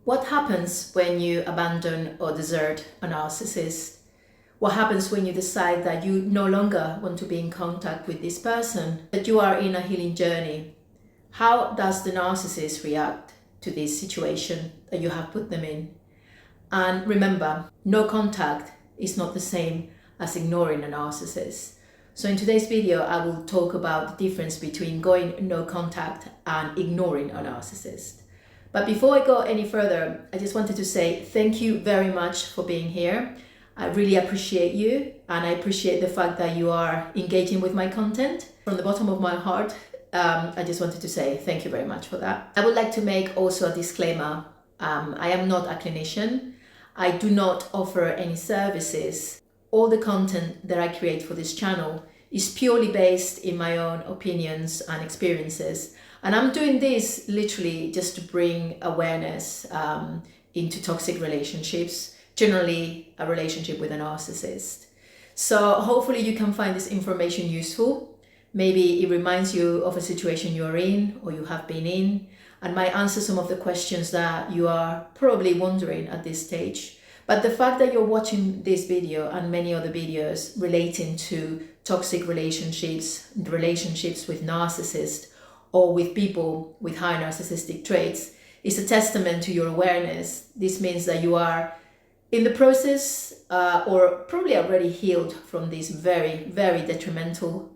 What happens when you abandon or desert a narcissist? What happens when you decide that you no longer want to be in contact with this person, that you are in a healing journey? How does the narcissist react to this situation that you have put them in? And remember, no contact is not the same as ignoring a narcissist. So in today's video, I will talk about the difference between going no contact and ignoring a narcissist. But before I go any further, I just wanted to say thank you very much for being here. I really appreciate you, and I appreciate the fact that you are engaging with my content. From the bottom of my heart, I just wanted to say thank you very much for that. I would like to make also a disclaimer. I am not a clinician. I do not offer any services. All the content that I create for this channel is purely based in my own opinions and experiences. And I'm doing this literally just to bring awareness into toxic relationships, generally a relationship with a narcissist. So hopefully you can find this information useful. Maybe it reminds you of a situation you're in or you have been in, and might answer some of the questions that you are probably wondering at this stage. But the fact that you're watching this video and many other videos relating to toxic relationships, relationships with narcissists, or with people with high narcissistic traits is a testament to your awareness. This means that you are in the process or probably already healed from this very, very detrimental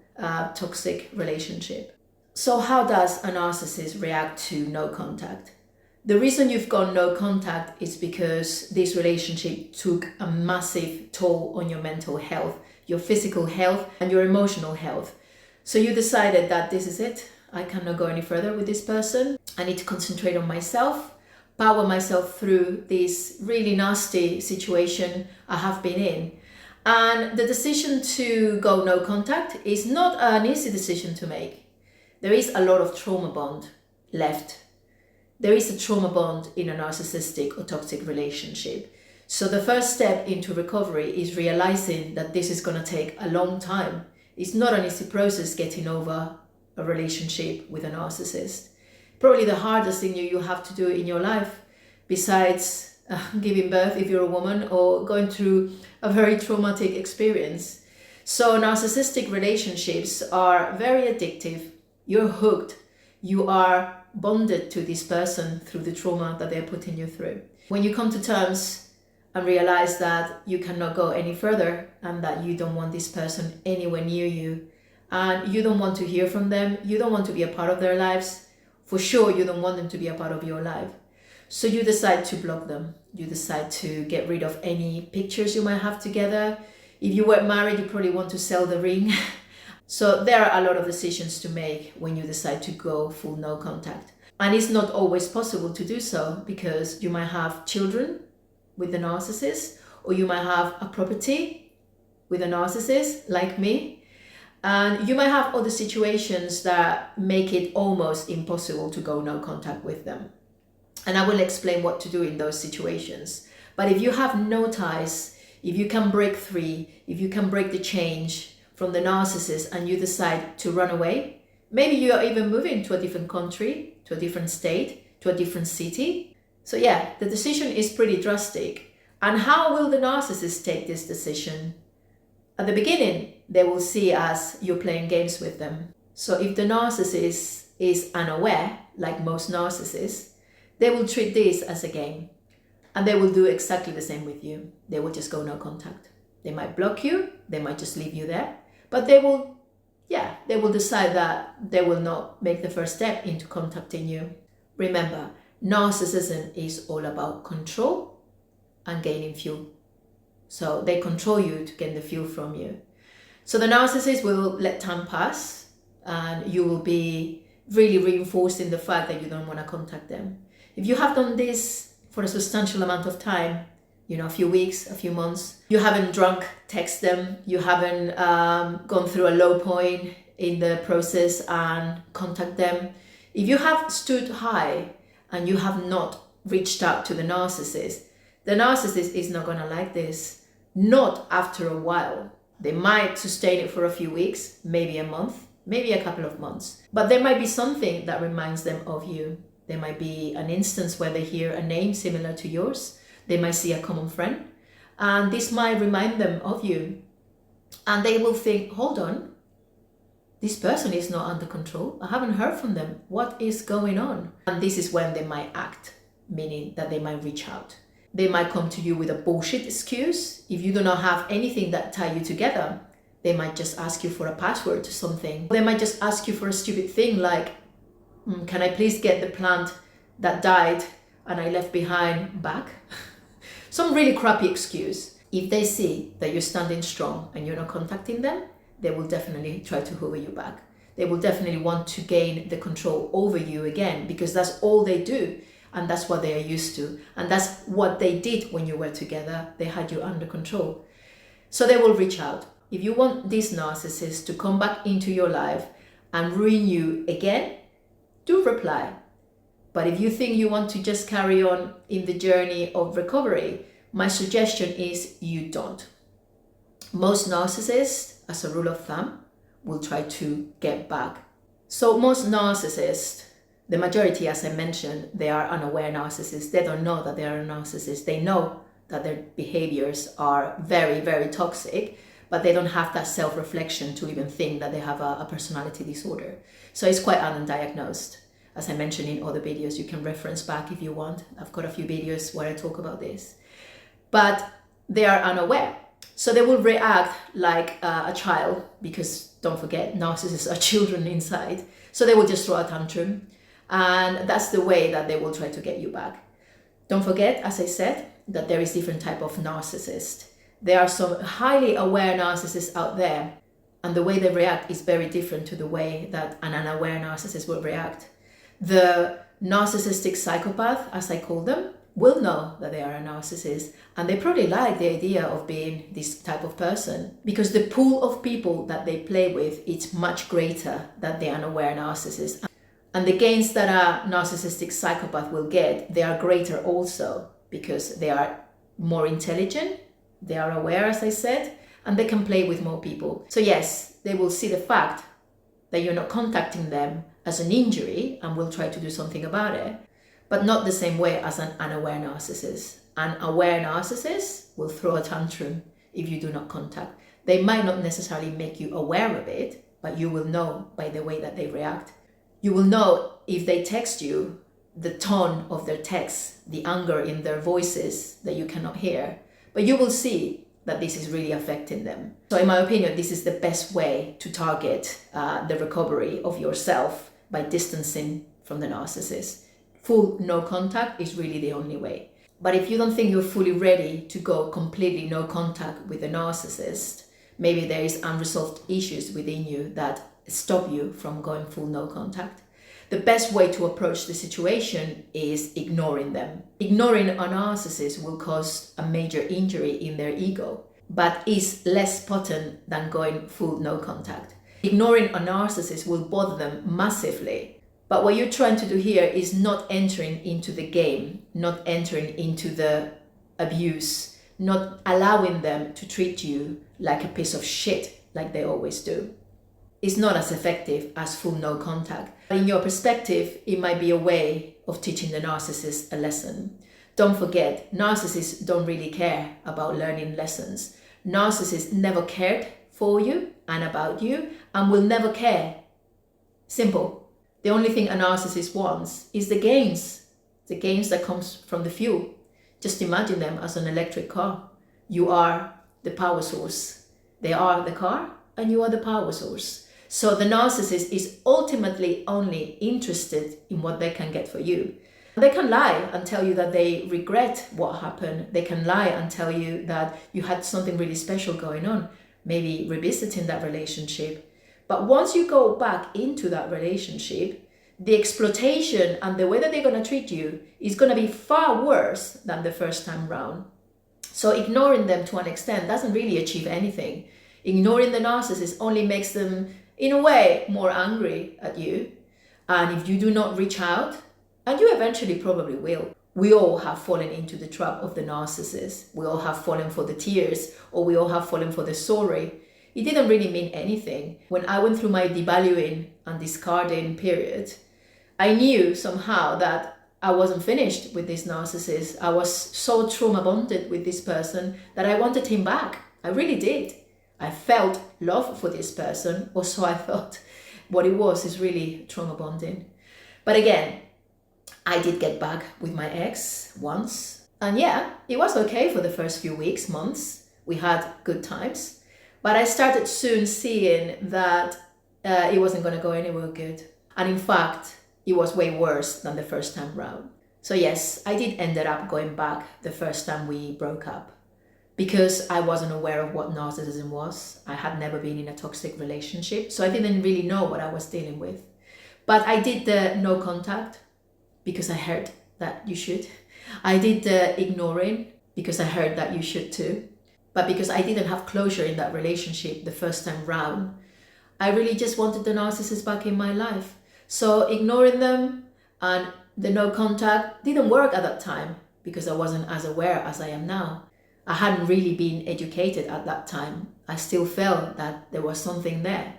toxic relationship. So how does a narcissist react to no contact? The reason you've gone no contact is because this relationship took a massive toll on your mental health, your physical health, and your emotional health. So you decided that this is it. I cannot go any further with this person. I need to concentrate on myself, power myself through this really nasty situation I have been in. And the decision to go no contact is not an easy decision to make. There is a lot of trauma bond left. There is a trauma bond in a narcissistic or toxic relationship. So the first step into recovery is realizing that this is going to take a long time. It's not an easy process getting over a relationship with a narcissist. Probably the hardest thing you have to do in your life, besides giving birth if you're a woman or going through a very traumatic experience. So narcissistic relationships are very addictive. You're hooked. You are bonded to this person through the trauma that they're putting you through. When you come to terms and realize that you cannot go any further and that you don't want this person anywhere near you, and you don't want to hear from them, you don't want to be a part of their lives, for sure you don't want them to be a part of your life. So you decide to block them. You decide to get rid of any pictures you might have together. If you were married, you probably want to sell the ring. So there are a lot of decisions to make when you decide to go full no contact. And it's not always possible to do so because you might have children with the narcissist, or you might have a property with a narcissist like me. And you might have other situations that make it almost impossible to go no contact with them. And I will explain what to do in those situations. But if you have no ties, if you can break free, if you can break the change from the narcissist and you decide to run away, maybe you are even moving to a different country, to a different state, to a different city. So yeah, the decision is pretty drastic. And how will the narcissist take this decision? At the beginning, they will see as you're playing games with them. So if the narcissist is unaware, like most narcissists, they will treat this as a game. And they will do exactly the same with you. They will just go no contact. They might block you, they might just leave you there, but they will decide that they will not make the first step into contacting you. Remember, narcissism is all about control and gaining fuel. So they control you to gain the fuel from you. So the narcissist will let time pass and you will be really reinforced in the fact that you don't want to contact them. If you have done this for a substantial amount of time, a few weeks, a few months, you haven't drunk text them, you haven't gone through a low point in the process and contact them. If you have stood high and you have not reached out to the narcissist is not going to like this. Not after a while. They might sustain it for a few weeks, maybe a month, maybe a couple of months. But there might be something that reminds them of you. There might be an instance where they hear a name similar to yours. They might see a common friend, and this might remind them of you. And they will think, hold on, this person is not under control. I haven't heard from them. What is going on? And this is when they might act, meaning that they might reach out. They might come to you with a bullshit excuse. If you do not have anything that tie you together, they might just ask you for a password to something. They might just ask you for a stupid thing like, can I please get the plant that died and I left behind back? Some really crappy excuse. If they see that you're standing strong and you're not contacting them, they will definitely try to hoover you back. They will definitely want to gain the control over you again, because that's all they do. And that's what they are used to. And that's what they did when you were together. They had you under control. So they will reach out. If you want this narcissist to come back into your life and ruin you again, do reply. But if you think you want to just carry on in the journey of recovery, my suggestion is you don't. Most narcissists, as a rule of thumb, will try to get back. So most narcissists, the majority, as I mentioned, they are unaware narcissists. They don't know that they are a narcissist. They know that their behaviors are very, very toxic, but they don't have that self-reflection to even think that they have a personality disorder. So it's quite undiagnosed. As I mentioned in other videos, you can reference back if you want. I've got a few videos where I talk about this. But they are unaware. So they will react like a child, because don't forget, narcissists are children inside. So they will just throw a tantrum. And that's the way that they will try to get you back. Don't forget, as I said, that there is different type of narcissist. There are some highly aware narcissists out there, and the way they react is very different to the way that an unaware narcissist will react. The narcissistic psychopath, as I call them, will know that they are a narcissist, and they probably like the idea of being this type of person, because the pool of people that they play with is much greater than the unaware narcissist. And the gains that a narcissistic psychopath will get, they are greater also, because they are more intelligent, they are aware, as I said, and they can play with more people. So yes, they will see the fact that you're not contacting them as an injury and will try to do something about it, but not the same way as an unaware narcissist. An aware narcissist will throw a tantrum if you do not contact. They might not necessarily make you aware of it, but you will know by the way that they react. You will know if they text you, the tone of their text, the anger in their voices that you cannot hear, but you will see that this is really affecting them. So in my opinion, this is the best way to target the recovery of yourself, by distancing from the narcissist. Full no contact is really the only way. But if you don't think you're fully ready to go completely no contact with the narcissist, maybe there is unresolved issues within you that stop you from going full no contact, the best way to approach the situation is ignoring them. Ignoring a narcissist will cause a major injury in their ego, but is less potent than going full no contact. Ignoring a narcissist will bother them massively. But what you're trying to do here is not entering into the game, not entering into the abuse, not allowing them to treat you like a piece of shit like they always do. It's not as effective as full no contact. In your perspective, it might be a way of teaching the narcissist a lesson. Don't forget, narcissists don't really care about learning lessons. Narcissists never cared for you and about you, and will never care. Simple. The only thing a narcissist wants is the gains that comes from the fuel. Just imagine them as an electric car. You are the power source. They are the car, and you are the power source. So the narcissist is ultimately only interested in what they can get for you. They can lie and tell you that they regret what happened. They can lie and tell you that you had something really special going on, maybe revisiting that relationship. But once you go back into that relationship, the exploitation and the way that they're going to treat you is going to be far worse than the first time round. So ignoring them to an extent doesn't really achieve anything. Ignoring the narcissist only makes them, in a way, more angry at you. And if you do not reach out, and you eventually probably will, we all have fallen into the trap of the narcissist. We all have fallen for the tears, or we all have fallen for the sorry. It didn't really mean anything. When I went through my devaluing and discarding period, I knew somehow that I wasn't finished with this narcissist. I was so trauma bonded with this person that I wanted him back. I really did. I felt love for this person, or so I thought. What it was is really trauma bonding. But again, I did get back with my ex once. And yeah, it was okay for the first few weeks, months. We had good times. But I started soon seeing that it wasn't going to go anywhere good. And in fact, it was way worse than the first time round. So yes, I did ended up going back the first time we broke up, because I wasn't aware of what narcissism was. I had never been in a toxic relationship, so I didn't really know what I was dealing with. But I did the no contact because I heard that you should. I did the ignoring because I heard that you should too. But because I didn't have closure in that relationship the first time round, I really just wanted the narcissist back in my life. So ignoring them and the no contact didn't work at that time because I wasn't as aware as I am now. I hadn't really been educated at that time. I still felt that there was something there.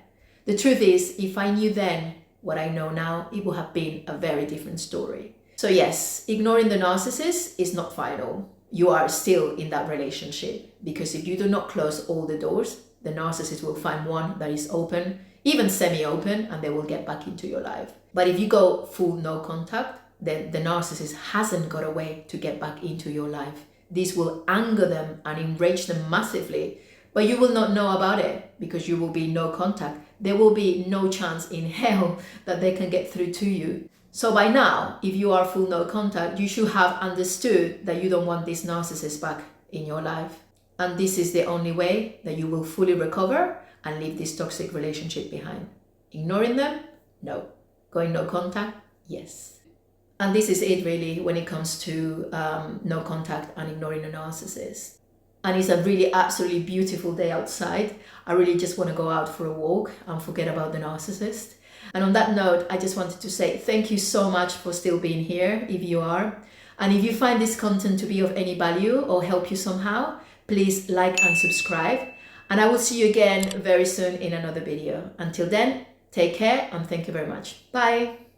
The truth is, if I knew then what I know now, it would have been a very different story. So yes, ignoring the narcissist is not final. You are still in that relationship, because if you do not close all the doors, the narcissist will find one that is open, even semi-open, and they will get back into your life. But if you go full no contact, then the narcissist hasn't got a way to get back into your life. This will anger them and enrage them massively, but you will not know about it because you will be no contact. There will be no chance in hell that they can get through to you. So by now, if you are full no contact, you should have understood that you don't want this narcissist back in your life. And this is the only way that you will fully recover and leave this toxic relationship behind. Ignoring them? No. Going no contact? Yes. And this is it really when it comes to no contact and ignoring a narcissist. And it's a really absolutely beautiful day outside. I really just want to go out for a walk and forget about the narcissist. And on that note, I just wanted to say thank you so much for still being here, if you are. And if you find this content to be of any value or help you somehow, please like and subscribe. And I will see you again very soon in another video. Until then, take care and thank you very much. Bye.